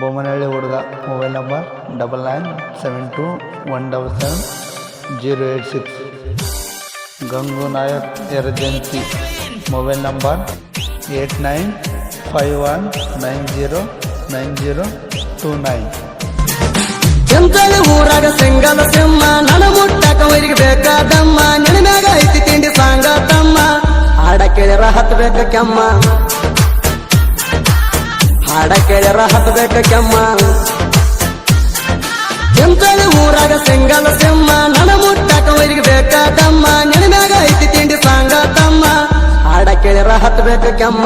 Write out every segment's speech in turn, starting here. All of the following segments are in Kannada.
ಬೊಮ್ಮನಹಳ್ಳಿ ಹುಡುಗ. Mobile number 9972177086. ಗಂಗು ನಾಯಕ್ ಎರ್ಜೆನ್ಸಿ. Mobile number 8951909029. ಎಂತಳಿ ಊರಾಗ ಸಿಂಗಲ ಸಿಂಹ ನನ ಮುಟ್ಟಕ ವೈರಿಗೆ ಬೇಕಾದಮ್ಮ ನೆನಮ್ಯಾಗ ಐತಿ ತಿಂಡಿ ಸಾಂಗ ತಮ್ಮ ಹಾಡ ಕೇಳ್ಯಾರ ಹತ್ಬೇಕ ಕೆಮ್ಮ ಹಾಡ ಕೇಳ್ಯಾರ ಹತ್ಬೇಕ ಕೆಮ್ಮ ಎಂತಳಿ ಊರಾಗ ಸಿಂಗಲ ಸಿಂಹ ನನ ಮುಟ್ಟಕ ವೈರಿಗೆ ಬೇಕಾದಮ್ಮ ನೆನಮ್ಯಾಗ ಐತಿ ತಿಂಡಿ ಸಾಂಗ ತಮ್ಮ ಹಾಡ ಕೇಳ್ಯಾರ ಹತ್ಬೇಕ ಕೆಮ್ಮ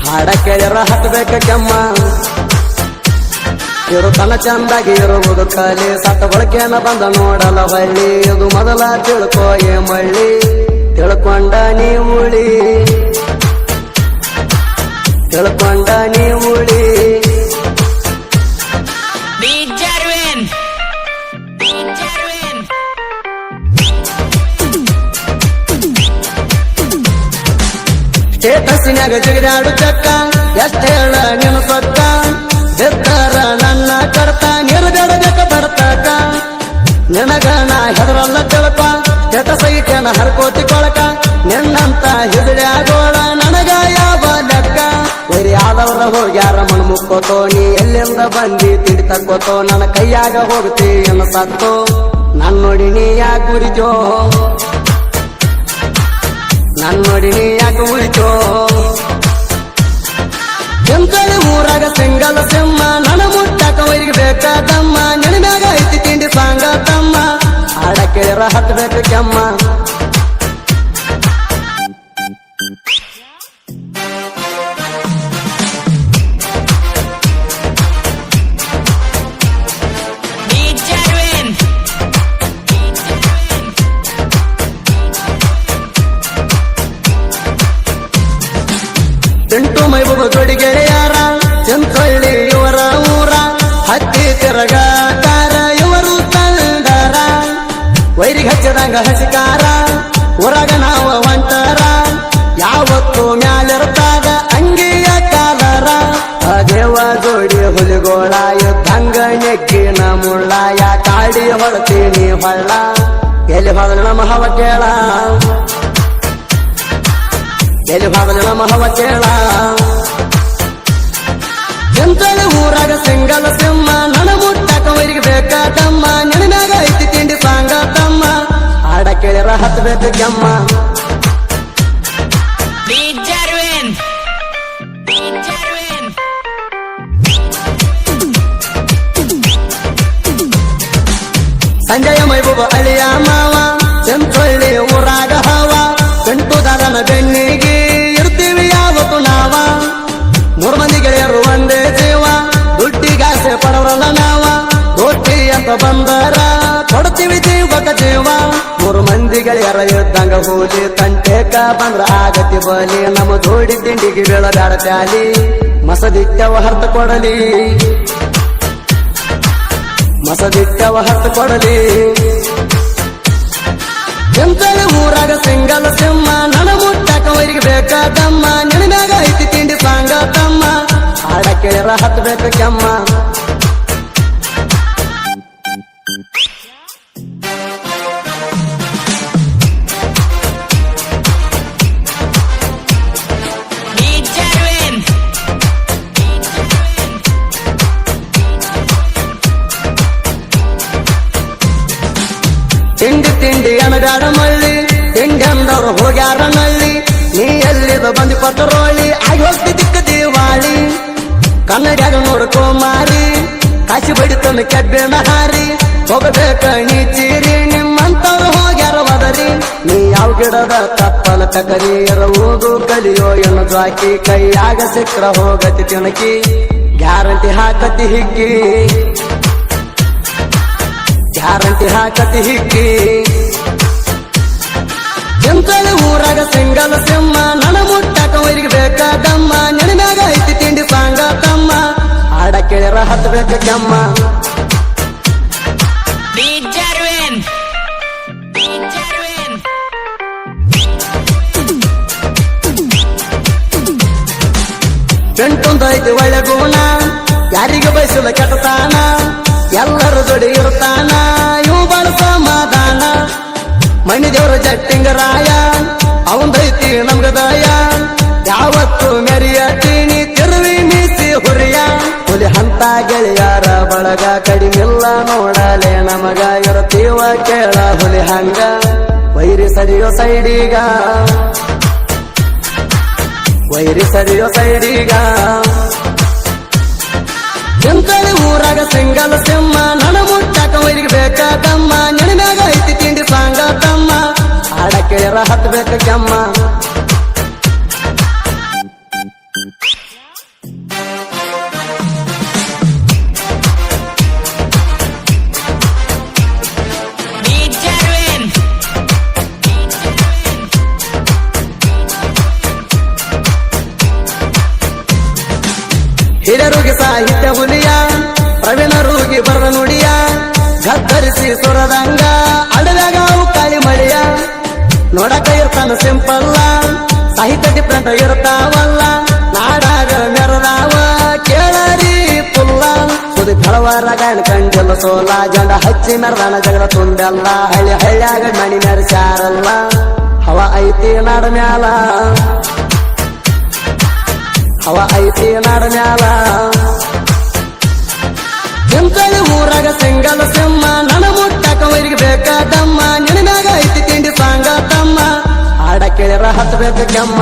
ಹಾಡ ಕೇಳ್ಯಾರ ಹತ್ಬೇಕ ಕೆಮ್ಮ ಇರು ತನ ಚಂದಾಗಿ ಇರುವುದು ಕಲಿ ಸತ್ತ ಬಳಕೆನ ಬಂದ ನೋಡಲ ಹೊಳ್ಳಿ ಇದು ಮೊದಲ ತಿಳ್ಕೋ ಏ ಮಳ್ಳಿ ತಿಳ್ಕೊಂಡ ನೀ ಉಳಿ ತಿಳ್ಕೊಂಡ ನೀ ಉಳಿ ಸ್ಟೇಟಸ್ನ್ಯಾಗ ಜಿಗಿದಾಡು ಚಕ್ಕ ಎಷ್ಟ ಹೇಳ ನೀನು ಸೊಕ್ಕ ಬೆತ್ತರ ನನ್ನ ಕಡತ ನಿರ್ಬೇಡಬೇಕ ಬರ್ತಕ ನಿನಗಣ ಹೆದರಲ್ಲ ತಿಳ್ಕ ಸ್ಟೇಟಸ್ ಐತೇನ ಹರ್ಕೋತಿ ಕೊಳಕ ನಿನ್ನಂತ ಹಿಡಿಯಾಗೋಳ ನನಗ ಯಾವ ಲೆಕ್ಕ ವೈರಿ ಆದವ್ರ ಹೋಗ್ಯಾರ ಮಣ್ ಮುಕ್ಕೋತೋ ನೀ ಎಲ್ಲಿಂದ ಬಂದಿ ತಿಂಡಿ ತಕ್ಕೋತೋ ನನ್ನ ಕೈಯಾಗ ಹೋಗ್ತಿ ಏನು ಸತ್ತೋ ನನ್ ನೋಡಿ ನೀ ಯಾಕೆ ಉರಿತೋ ನನ್ ನೋಡಿ ನೀ ಯಾಕೆ ಉಳಿತೋ ಎಂತಳಿ ಊರಾಗ ಸಿಂಗಲ ಸಿಂಹ ನನ ಮುಟ್ಟಕ ವೈರಿಗೆ ಬೇಕಾದಮ್ಮ ನೆನಮ್ಯಾಗ ಐತಿ ತಿಂಡಿ ಸಾಂಗ ತಮ್ಮ ಹಾಡ ಕೇಳ್ಯಾರ ಹತ್ಬೇಕ ಕೆಮ್ಮ ತಿಂಟು ಮೈಬೂಬ ಜೋಡಿ ಗೆಳೆಯಾರ ಚಂತೊಳ್ಳಿ ಇವರ ಊರ ಹತ್ತಿ ತಿರಗಾಕಾರ ಇವರು ತಂದಾರ ವೈರಿಗೆ ಹಚ್ಚದಂಗ ಹಸಿಕಾರ ಊರಾಗ ನಾವ ಒಂಟರ ಯಾವತ್ತು ಮ್ಯಾಲಿರ್ತಾಗ ಅಂಗಿಯ ಕಾಲರ ಅದೇವ ಜೋಡಿ ಹುಲಿಗೋಳ ಯುದ್ಧಂಗ ನೆಕ್ಕಿನ ಮುಳ್ಳ ಯಾ ಕಾಡಿ ಹೊಳ್ತೀನಿ ಹೊಳ್ಳ ಎಲ್ಲಿ ಹೊಳ ನಮ್ಮ ಹವ ಕೇಳ ಎಲ್ಲಿ ಭಾಗದ ನಮ್ಮ ಹವ ಕೇಳ ಎಂತಳಿ ಊರಾಗ ಸಿಂಗಲ ಸಿಂಹ ನನ ಮುಟ್ಟಕ ವೈರಿಗೆ ಬೇಕಾದಮ್ಮ ನೆನಮ್ಯಾಗ ಐತಿ ತಿಂಡಿ ಸಾಂಗ ತಮ್ಮ ಹಾಡ ಕೇಳ್ಯಾರ ಹತ್ಬೇಕ ಕೆಮ್ಮ ಸಂಜಯ ಮೈಬೂಬ ಅಳಿಯ ಮಾವ ಚಂತೊಳ್ಳಿ ಊರಾಗ ಹವ ಗಂಟುದಾರನ ಬೆನ್ನಿಗೆ ಇರ್ತೀವಿ ಯಾವತ್ತು ನಾವ ಮೂರು ಮಂದಿ ಗೆಳೆಯರು ಒಂದೇ ಜೀವ ದುಡ್ಡಿಗಾಸೆ ಪಡವರಲ್ಲ ನಾವ ರೊಟ್ಟಿ ಅಂತ ಬಂದರ ಕೊಡ್ತೀವಿ ಜೀವಕ ಜೀವ ಮೂರು ಮಂದಿ ಗೆಳೆಯರ ಇದ್ದಂಗ ಹೋಲಿ ತಂಟೇಕ ಬಂದ್ರ ಆಗತಿ ಬಲಿ ನಮ್ಮ ಜೋಡಿ ತಿಂಡಿಗೆ ಬೀಳದಾಡ ತ್ಯಾಲಿ ಮಸದಿಟ್ಟವ ಹರ್ತ ಕೊಡಲಿ ಮಸದಿಟ್ಟವ ಹರ್ತ ಕೊಡಲಿ ಎಂತಳಿ ಊರಾಗ ಸಿಂಗಲ ಸಿಂಹ ನನ ಮುಟ್ಟಕ ವೈರಿಗೆ ಬೇಕಾದಮ್ಮ ನೆನಮ್ಯಾಗ ಐತಿ ತಿಂಡಿ ಸಾಂಗ ತಮ್ಮ ಹಾಡ ಕೇಳ್ಯಾರ ಹತ್ಬೇಕ ಕೆಮ್ಮ ತಿಂಡಿ ತಿಂಡಿ ಅನಗಾಡ ಮಳ್ಳಿ ತಿಂಡಿ ಅಂದವ್ರು ಹೋಗ್ಯಾರ ನಳ್ಳಿ ನೀ ಎಲ್ಲಿದ ಬಂದಿ ಪಟ್ಟರೋಳಿ ಆಗಿ ಹೋಗ್ತಿ ದಿಕ್ಕ ದಿವಾಳಿ ಕನ್ನಡಿಯಾಗ ನೋಡ್ಕೋ ಮಾರಿ ಕಾಶಿ ಬಡಿತನ ಕೆಬ್ಬಿನ ಹಾರಿ ಹೋಗಬೇಕ ನೀ ಚೀರಿ ನಿಮ್ಮಂತವ್ರು ಹೋಗ್ಯಾರ ವದರಿ ನೀ ಯಾವ ಗಿಡದ ತಪ್ಪಲ ತಕರಿ ಇರುವುದು ಕಲಿಯೋ ಎನ್ನು ಜಾಕಿ ಕೈಯಾಗ ಸಿಕ್ರ ಹೋಗತಿ ತಿಣಕಿ ಗ್ಯಾರಂಟಿ ಹಾಕತಿ ಹಿಕ್ಕಿ ಗ್ಯಾರಂಟಿ ಹಾಕತಿ ಹಿಕ್ಕಿ ಎಂತಳಿ ಊರಾಗ ಸಿಂಗಲ ಸಿಂಹ ನನ ಮುಟ್ಟಕ ವೈರಿಗೆ ಬೇಕಾದಮ್ಮ ನೆನಮ್ಯಾಗ ಐತಿ ತಿಂಡಿ ಸಾಂಗ ತಮ್ಮ ಹಾಡ ಕೇಳ್ಯಾರ ಹತ್ಬೇಕ ಕೆಮ್ಮ ಪೆಂಟೊಂದೈತಿ ಒಳ್ಳೆ ಗುಣ ಯಾರಿಗೆ ಬಯಸಿಲ್ಲ ಕೆಟ್ಟತಾನ ಎಲ್ಲರ ಜೋಡಿ ಇರ್ತಾನ ಇವು ಬಾಳ ಸಮಾಧಾನ ಮಣ್ಣಿ ದೇವರ ಜಟ್ಟಿಂಗರಾಯ ಅವಂದೈತಿ ನಮ್ಗ ದಯ ಯಾವತ್ತು ಮೆರಿಯತೀನಿ ತಿರುವಿ ಮೀಸಿ ಹುರಿಯ ಹುಲಿ ಹಂತ ಗೆಳೆಯಾರ ಬಳಗ ಕಡಿಮಿಲ್ಲ ನೋಡಲೆ ನಮಗ ಇರತೀವ ಕೇಳ ಹುಲಿ ಹಂಗ ವೈರಿ ಸರಿಯೋ ಸೈಡಿಗ ವೈರಿ ಸರಿಯೋ ಸೈಡಿಗ ಎಂತಳಿ ಊರಾಗ ಸಿಂಗಲ್ ಸಿಂಹ ನನ ಮುಟ್ಟಾಕ ವೈರಿಗೆ ಬೇಕಾದಮ್ಮ ನೆನಮ್ಯಾಗ ಐತಿ ತಿಂಡಿ ಸಾಂಗ ತಮ್ಮ ಹಾಡ ಕೇಳಿರ ಹತ್ಬೇಕ ಕೆಮ್ಮ ಹಿರಿಯರಿಗೆ ಸಾಹಿತ್ಯ ಹುಲಿಯ ಪ್ರವೀಣರಿಗೆ ಬರದ ನುಡಿಯ ಗದ್ದರಿಸಿ ಸುರದಂಗ ಅಡವ್ಯಾಗ ಅವು ಕಾಳಿ ಮಳಿಯ ನೋಡಕ ಇರ್ತಾನ ಸಿಂಪಲ್ಲ ಸಾಹಿತ್ಯ ಡಿಫ್ರೆಂಟ್ ಇರ್ತಾವಲ್ಲ ನಾಡಾಗ ಮೆರದಾವ ಕೇಳರಿ ಪುಲ್ಲ ಸುದಿ ಫಳವಾರ ಗಾಯನ ಕಂಡಿಲ್ಲ ಸೋಲ ಜಂಡ ಹಚ್ಚಿ ಮೆರದಾನ ಜಗಳ ತುಂಡಲ್ಲ ಹಳ್ಳಿ ಹಳ್ಳಿಯಾಗ ಮಣಿ ಮೆರೆಸ್ಯಾರಲ್ಲ ಹವ ಐತಿ ನಾಡ ಮ್ಯಾಲ ಹವ ಐತಿ ನಾಡ ಮ್ಯಾಲ ಎಂತಳಿ ಊರಾಗ ಸಿಂಗಲ್ ಸಿಂಹ ನನ ಮುಟ್ಟಾಕ ವೈರಿಗೆ ಬೇಕಾದಮ್ಮ ನೆನಮ್ಯಾಗ ಐತಿ ತಿಂಡಿ ಸಾಂಗ ತಮ್ಮ ಹಾಡ ಕೇಳಿರ ಹತ್ಬೇಕು ಕೆಮ್ಮ